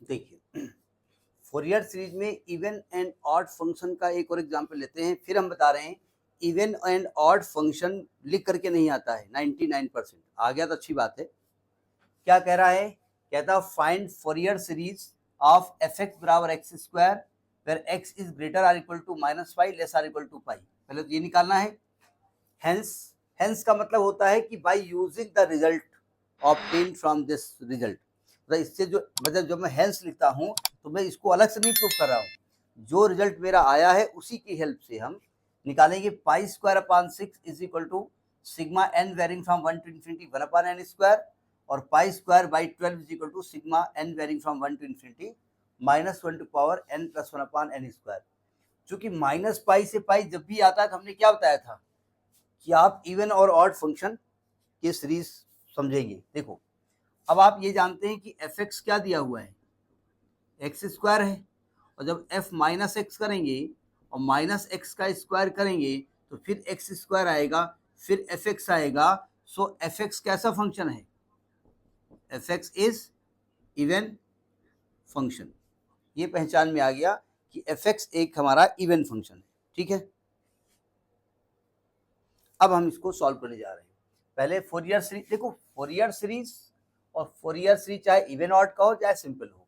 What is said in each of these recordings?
देखिए, Fourier series में even and odd function का एक और एग्जांपल लेते हैं, फिर हम बता रहे हैं इवन एंड ऑड फंक्शन लिख करके नहीं आता है 99%। आ गया तो अच्छी बात है। क्या कह रहा है? कहता है find Fourier series of F X बराबर X square where X is greater or equal to minus pi less or equal to pi. पहले तो ये निकालना है। हेंस हेंस का मतलब होता है कि by using the result obtain from this result. मतलब इससे जो मतलब जब मैं हेंस लिखता हूँ तो मैं इसको अलग से नहीं प्रूव कर रहा हूँ, जो रिजल्ट मेरा आया है उसी की हेल्प से हम निकालेंगे। Pi square upon 6 is equal to sigma N varying from 1 to infinity 1 upon N square और pi square by 12 is equal to sigma N varying from 1 to infinity -1 to power N plus 1 upon N square. चूंकि minus pi से pi जब भी आता है तो हमने क्या बताया था कि आप इवन और ऑड फंक्शन की सीरीज समझेंगे। देखो, अब आप ये जानते हैं कि एफ एक्स क्या दिया हुआ है, एक्स स्क्वायर है, और जब एफ माइनस एक्स करेंगे और माइनस एक्स का स्क्वायर करेंगे तो फिर एक्स स्क्वायर आएगा, फिर एफ एक्स आएगा। सो एफ एक्स कैसा फंक्शन है? F x is even function. ये पहचान में आ गया कि एफ एक्स एक हमारा इवन फंक्शन है। ठीक है, अब हम इसको सॉल्व करने जा रहे हैं। पहले फोरियर सीरीज देखो, फोरियर सीरीज और फोरियर सीरीज चाहे इवन ऑड का हो चाहे सिंपल हो,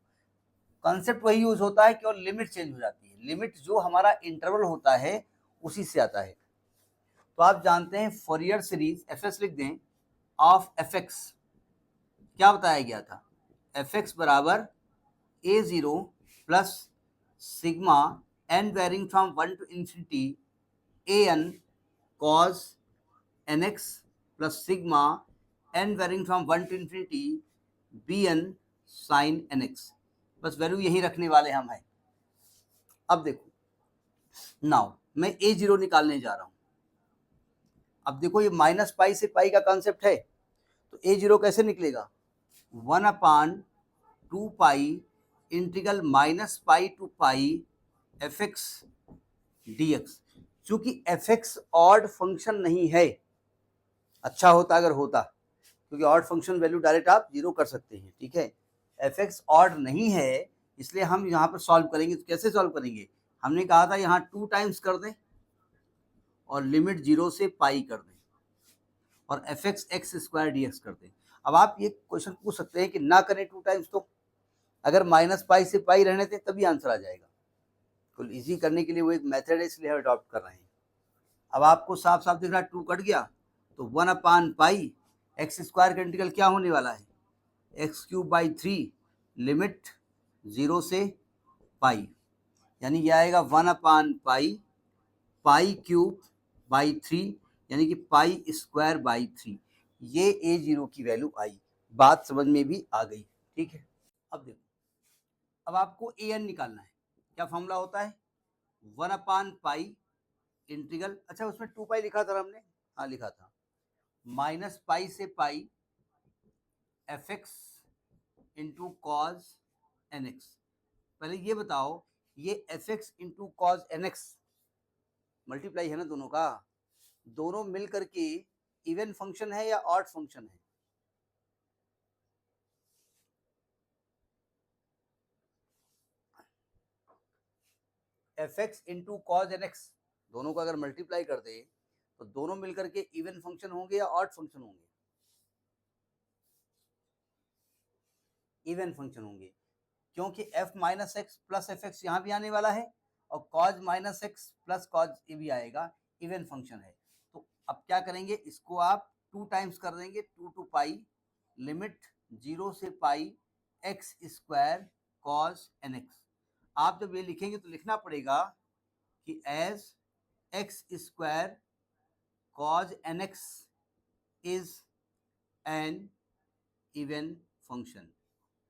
कॉन्सेप्ट वही यूज होता है कि और लिमिट चेंज हो जाती है। लिमिट जो हमारा इंटरवल होता है उसी से आता है। तो आप जानते हैं फोरियर सीरीज एफ एस लिख दें ऑफ एफ एक्स। क्या बताया गया था? एफ एक्स बराबर A zero plus sigma N varying from 1 to infinity A N cos N X plus sigma N varying from 1 to infinity B N sine N X. बस value यही रखने वाले हम हैं। अब देखो, नाउ मैं ए जीरो निकालने जा रहा हूं। अब देखो, ये माइनस पाई से पाई का कॉन्सेप्ट है, तो ए जीरो कैसे निकलेगा? 1/2 pi integral minus pi to pi F X D X. चूंकि एफ एक्स ऑड फंक्शन नहीं है, अच्छा होता अगर होता, क्योंकि ऑड फंक्शन वैल्यू डायरेक्ट आप जीरो कर सकते हैं। ठीक है, एफ एक्स ऑड नहीं है, इसलिए हम यहाँ पर सॉल्व करेंगे। तो कैसे सॉल्व करेंगे? हमने कहा था यहाँ 2 टाइम्स कर दें और लिमिट 0 से पाई कर दें और F x x square D x कर दें। अब आप ये क्वेश्चन पूछ सकते हैं कि ना करें 2 टाइम्स, तो अगर माइनस पाई से पाई रहने थे तभी आंसर आ जाएगा। तो इजी करने के लिए वो एक मेथड है, इसलिए हम अडॉप्ट कर रहे हैं। अब आपको साफ साफ दिख रहा है 2 कट गया, तो 1/पाई एक्स स्क्वायर का इंटीग्रल क्या होने वाला है? एक्स क्यूब बाई 3 लिमिट 0 से पाई, यानी ये आएगा 1/पाई पाई क्यूब बाई 3, यानी कि पाई स्क्वायर बाई 3। ये ए जीरो की वैल्यू आई। बात समझ में भी आ गई। ठीक है, अब देखो, अब आपको ए एन निकालना है। क्या फॉर्मूला होता है? 1/पाई इंटीग्रल, अच्छा उसमें 2 पाई लिखा था हमने, हाँ लिखा था, माइनस पाई से pi F X into cos N X. पहले ये बताओ, ये F X into cos N X multiply है ना दोनों का, दोनों मिल करके इवन फंक्शन है या ऑड फंक्शन है? F X into cos N X, दोनों को अगर मल्टीप्लाई कर दे तो दोनों मिलकर के इवन फंक्शन होंगे या ऑड फंक्शन होंगे? इवन फंक्शन होंगे, क्योंकि F minus x plus F x यहाँ भी आने वाला है और cause minus x plus cos ये भी आएगा, इवन फंक्शन है। तो अब क्या करेंगे, इसको आप 2 टाइम्स कर देंगे, 2 टू पाई लिमिट 0 से pi X square cos N X. आप जब ये लिखेंगे तो लिखना पड़ेगा कि as X square cos N X is an even function,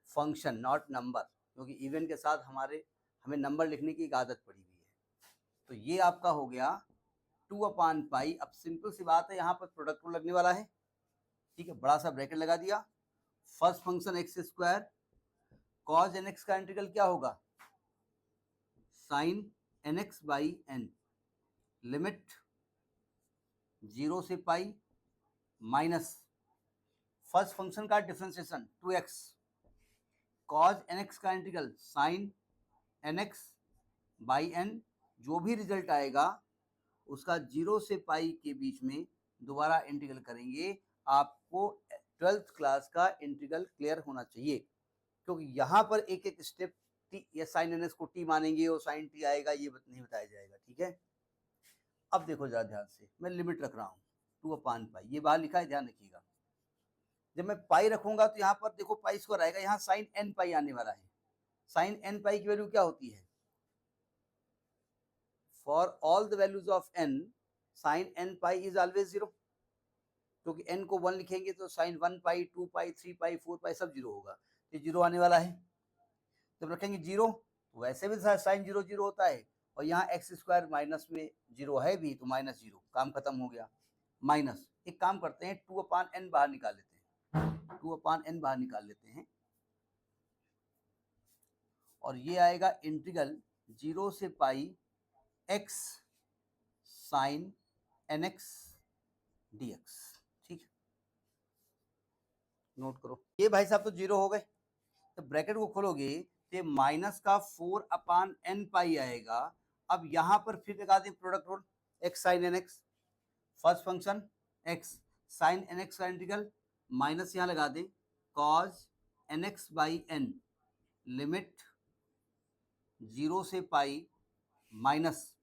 function not number, क्योंकि इवन के साथ हमें नंबर लिखने की एक आदत पड़ी हुई है। तो ये आपका हो गया 2/पाई। अब सिंपल सी बात है, यहाँ पर प्रोडक्ट रूल लगने वाला है। ठीक है, बड़ा सा ब्रैकेट लगा दिया। First function X square cos N X का इंटीग्रल क्या होगा? Sine N X by N, limit 0 से पाई माइनस फर्स्ट फंक्शन का differentiation 2x cos N X का integral sine N X by N, जो भी रिजल्ट आएगा उसका 0 से पाई के बीच में दोबारा इंटीग्रल करेंगे। आपको 12th क्लास का इंटीग्रल क्लियर होना चाहिए, क्योंकि यहाँ पर एक एक स्टेप टी या साइन एन एक्स को टी मानेंगे और साइन टी आएगा, ये नहीं बताया जाएगा। ठीक है, अब देखो जरा ध्यान से, मैं लिमिट रख रहा हूँ 2/पाई, ये बाहर लिखा है, ध्यान रखिएगा। जब मैं पाई रखूंगा तो यहाँ पर देखो पाई स्क्वायर आएगा, यहाँ साइन एन पाई आने वाला है। साइन एन पाई की वैल्यू क्या होती है? For all the values of N sine N pi is always 0, क्योंकि n को 1 लिखेंगे तो साइन 1 पाई 2 पाई 3 पाई 4 पाई सब 0 होगा, तो 0 आने वाला है। जब रखेंगे 0 तो वैसे भी साइन 0 0 होता है, और यहाँ एक्स स्क्वायर माइनस में 0 है भी, तो -0, काम खत्म हो गया। माइनस, एक काम करते हैं 2/n बाहर निकाल लेते हैं, 2/n बाहर निकाल लेते हैं, और ये आएगा इंटीग्रल 0 से पाई x साइन nx dx। ठीक है, नोट करो, ये भाई साहब तो 0 हो गए, तो ब्रैकेट को खोलोगे तो माइनस का 4/n पाई आएगा। अब यहां पर फिर लगा दें product rule, x sine N X, first function x sine N X का इंटीग्रल, माइनस यहां लगा दें cos N X by N, limit 0 से पाई माइनस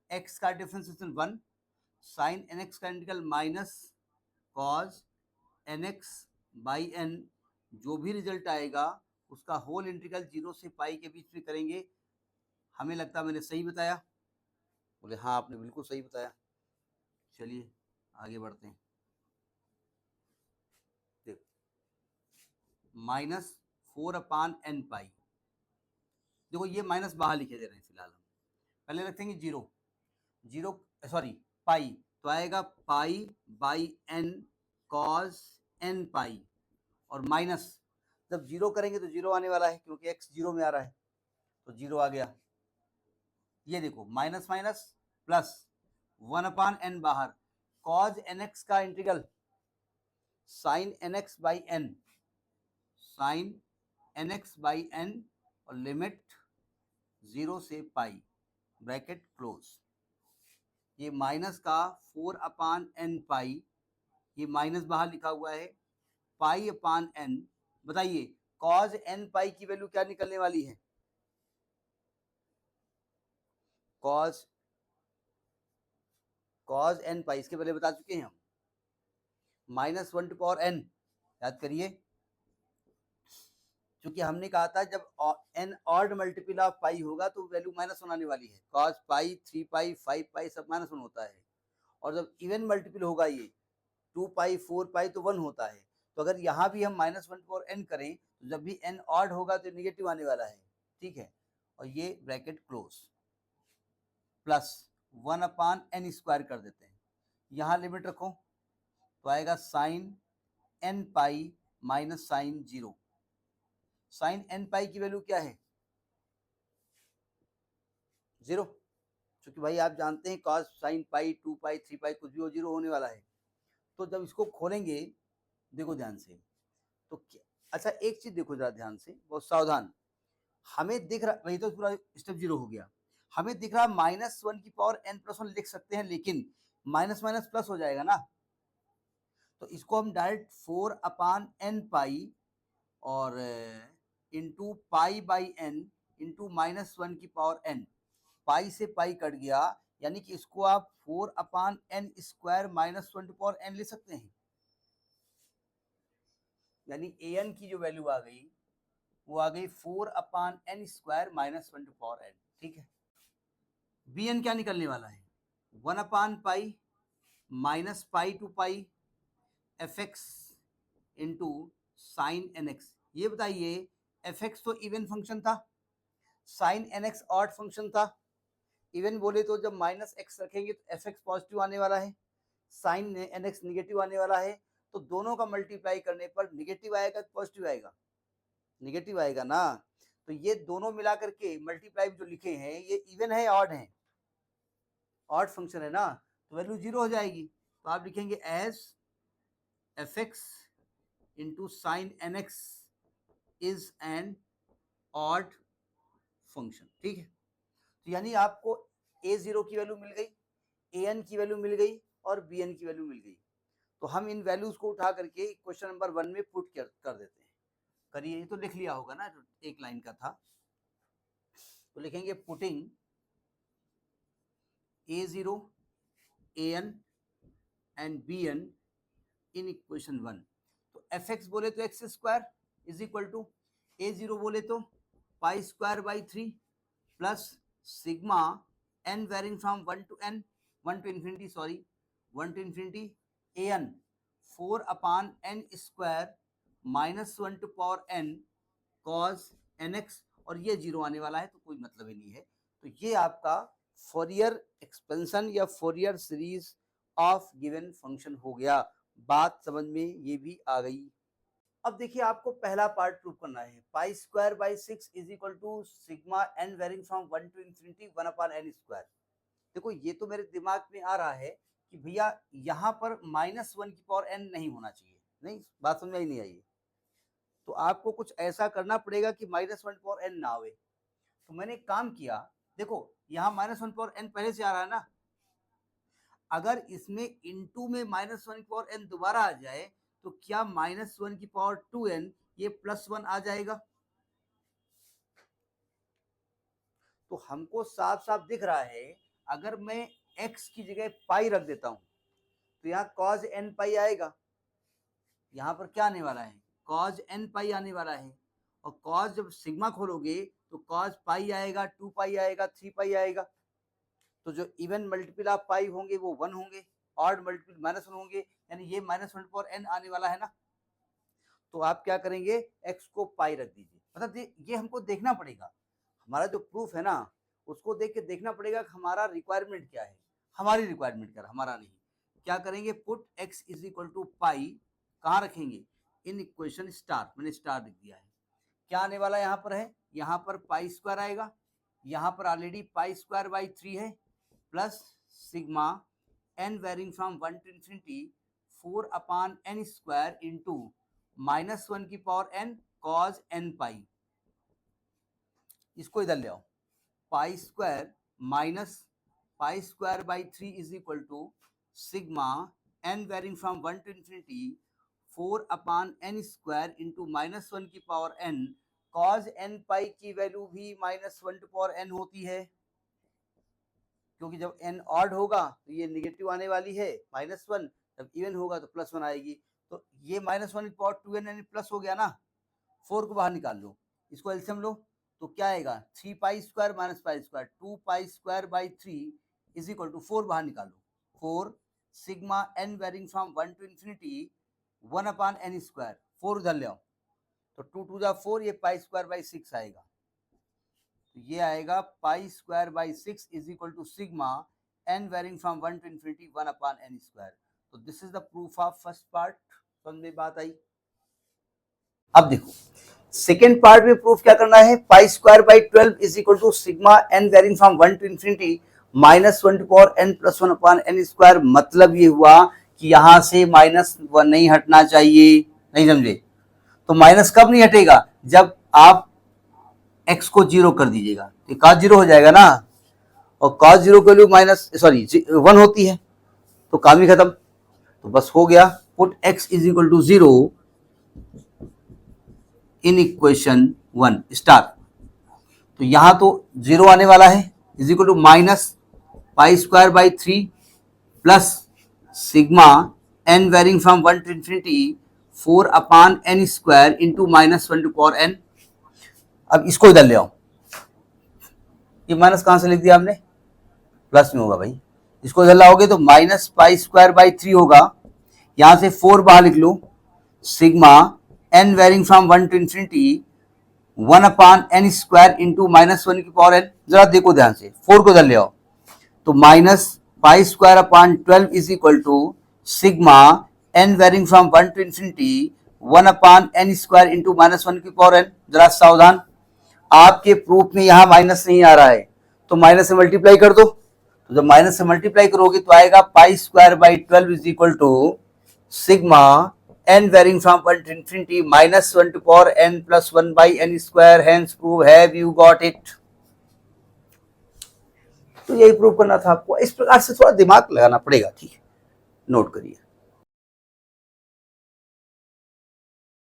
x का डिफरेंशिएशन 1, साइन एन एक्स का integral minus cos N X by N, जो भी result आएगा उसका होल इंटीग्रल 0 से पाई के बीच में करेंगे। हमें लगता है मैंने सही बताया, बोले हाँ आपने बिल्कुल सही बताया। चलिए आगे बढ़ते हैं, देखो -4/n पाई, देखो ये माइनस बाहर लिखे दे रहे हैं फिलहाल, हम पहले रखेंगे 0 सॉरी पाई, तो आएगा pi by n cos n पाई, और माइनस जब 0 करेंगे तो 0 आने वाला है, क्योंकि x 0 में आ रहा है, तो 0 आ गया। ये देखो माइनस माइनस प्लस 1/n बाहर, कॉज nx का integral sine nx by n, sine nx by n, और लिमिट 0 से पाई, ब्रैकेट क्लोज। ये माइनस का 4/n पाई, ये माइनस बाहर लिखा हुआ है, पाई/n। बताइए कॉज n पाई की वैल्यू क्या निकलने वाली है? कॉज n पाई, इसके पहले बता चुके हैं हम, -1/n, याद करिए, क्योंकि हमने कहा था जब n ऑड मल्टीपल ऑफ पाई होगा तो वैल्यू -1 आने वाली है। कॉस पाई 3 पाई 5 पाई सब -1 होता है, और जब इवन मल्टीपल होगा ये 2 पाई 4 पाई तो 1 होता है। तो अगर यहाँ भी हम -1/n करें तो जब भी n ऑड होगा तो निगेटिव आने वाला है। ठीक है, और ये bracket close, plus 1/n square कर देते हैं, यहाँ लिमिट रखो तो आएगा sine n pi minus sine 0। Sine n pi की वैल्यू क्या है? 0, क्योंकि भाई आप जानते हैं कॉस साइन पाई 2 पाई 3 पाई कुछ भी हो 0 होने वाला है। तो जब इसको खोलेंगे, देखो ध्यान से, तो क्या, अच्छा एक चीज देखो जरा ध्यान से, बहुत सावधान, हमें दिख रहा, वही तो पूरा स्टेप 0 हो गया, हमें दिख रहा -1n+1 लिख सकते हैं, लेकिन माइनस माइनस प्लस हो जाएगा ना, तो इसको हम डायरेक्ट 4/n पाई और into pi by n into -1n, पाई से पाई कट गया, यानी कि इसको आप 4/n स्क्वायर -1n ले सकते हैं। यानी an की जो वैल्यू आ गई वो आ गई 4/n स्क्वायर -1n। ठीक है, bn क्या निकलने वाला है? 1/पाई minus pi to pi fx into sine nx। ये बताइए fx तो इवन फंक्शन था, साइन nx ऑड फंक्शन था। इवन बोले तो जब -x रखेंगे तो fx पॉजिटिव आने वाला है, साइन nx निगेटिव आने वाला है, तो दोनों का मल्टीप्लाई करने पर निगेटिव आएगा पॉजिटिव आएगा? निगेटिव आएगा ना। तो ये दोनों मिला करके मल्टीप्लाई जो लिखे हैं ये इवन है ऑड है? ऑड फंक्शन है ना, तो वैल्यू 0 हो जाएगी। तो आप लिखेंगे as fx into sine nx is an odd function, ठीक है। तो यानी आपको a0 की वैल्यू मिल गई, an की वैल्यू मिल गई और bn की वैल्यू मिल गई। तो हम इन वैल्यूज को उठा करके क्वेश्चन नंबर 1 में पुट कर देते हैं। करिए, ये तो लिख लिया होगा ना, जो एक लाइन का था। तो लिखेंगे putting a0, an and bn in equation 1। तो fx बोले तो x squared is equal to a0 बोले तो pi square by 3 plus sigma n varying from 1 to infinity an 4 upon n squared minus 1 to power n cos nx, और ये zero आने वाला है तो कोई मतलब ही नहीं है। तो ये आपका फोरियर एक्सपेंशन या Fourier series of given function हो गया। बात समझ में ये भी आ गई। अब देखिए, आपको पहला पार्ट प्रूव करना है। Pi square by 6 is equal to sigma n varying from 1 to infinity 1 upon n squared. देखो, ये तो मेरे दिमाग में आ रहा है कि भैया यहाँ पर -1 की पावर n नहीं होना चाहिए। नहीं, बात समझ में ही नहीं आई। तो आपको कुछ ऐसा करना पड़ेगा कि -1 की पावर n ना आवे। तो मैंने एक काम किया, देखो यहाँ -1 की पावर n पहले से आ रहा है ना, अगर इसमें इनटू में -1 की पावर n दोबारा आ जाए तो क्या -1 की पावर 2n ये +1 आ जाएगा? तो हमको साफ साफ दिख रहा है, अगर मैं x की जगह पाई रख देता हूं तो यहाँ cos n पाई आएगा। यहाँ पर क्या आने वाला है? cos n पाई आने वाला है। और cos जब सिग्मा खोलोगे तो cos पाई आएगा, 2 पाई आएगा, 3 पाई आएगा। तो जो इवन मल्टीपल ऑफ पाई होंगे वो 1 होंगे, ऑड मल्टीपल -1 होंगे, यानी ये -1 पावर n आने वाला है ना। तो आप क्या करेंगे, x को पाई रख दीजिए। मतलब ये हमको देखना पड़ेगा, हमारा जो प्रूफ है ना उसको देख के देखना पड़ेगा कि हमारा रिक्वायरमेंट क्या है। हमारी रिक्वायरमेंट क्या है, हमारा नहीं। क्या करेंगे, put x is equal to pi कहाँ रखेंगे, इन इक्वेशन स्टार, मैंने स्टार लिख दिया है। क्या आने वाला यहाँ पर है, यहाँ पर पाई स्क्वायर आएगा, यहाँ पर ऑलरेडी पाई स्क्वायर बाई 3 है, plus sigma n varying from 1 to infinity 4 upon n square into -1 की power n cos n pi. इसको इधर ले आओ, pi squared minus pi square by 3 is equal to sigma n varying from 1 to infinity 4 upon n square into -1 की power n cos n pi की value भी -1 to power n होती है, क्योंकि जब n ऑड होगा तो ये निगेटिव आने वाली है -1, जब इवन होगा तो +1 आएगी। तो ये -1 की पावर 2n यानी प्लस हो गया ना। 4 को बाहर निकाल लो, इसको एलसीएम लो, तो क्या आएगा, 3 pi squared minus pi squared 2 pi square by 3 is equal to 4 बाहर निकालो, 4 सिग्मा n varying from 1 to infinity 1 upon n squared, 4 उधर ले आओ, तो 2 2 जा 4, ये पाई स्क्वायर बाई 6 आएगा। तो ये आएगा pi square by 6 is equal to sigma n varying from 1 to infinity 1 upon n square. तो this is the proof of first part. समझ में बात आई? अब देखो सेकेंड पार्ट में प्रूफ क्या करना है, pi square by 12 is equal to sigma n varying from 1 to infinity -1 to power n plus 1 upon n squared. मतलब ये हुआ कि यहां से -1 नहीं हटना चाहिए। नहीं समझे? तो माइनस कब नहीं हटेगा, जब आप x को 0 कर दीजिएगा, तो cos 0 हो जाएगा ना, और cos 0 की वैल्यू 1 होती है, तो काम ही खत्म। तो बस हो गया, put x is equal to 0 in equation 1 star. तो यहां तो 0 आने वाला है, is equal to minus pi square by 3 plus sigma n varying from 1 to infinity 4 upon n square into -1 to power n। अब इसको इधर ले आओ, ये माइनस कहां से लिख दिया आपने, प्लस में होगा भाई। इसको इधर लाओगे तो माइनस पाई स्क्वायर बाई 3 होगा, यहां से 4 बाहर लिख लो, sigma n varying from 1 to infinity 1 upon n square into -1 की पावर n। जरा देखो ध्यान से, 4 को इधर ले आओ, तो minus pi square upon 12 is equal to sigma n varying from 1 to infinity 1 upon n square into -1 की पावर n। जरा सावधान, आपके प्रूफ में यहां माइनस नहीं आ रहा है, तो माइनस से मल्टीप्लाई कर दो। तो जब माइनस से मल्टीप्लाई करोगे तो आएगा pi square by 12 is equal to sigma n varying from 1 to infinity minus 1 to power n plus 1 by n square, hence prove. Have you got it? तो यही प्रूव करना था आपको। इस प्रकार से थोड़ा दिमाग लगाना पड़ेगा, ठीक है, नोट करिए।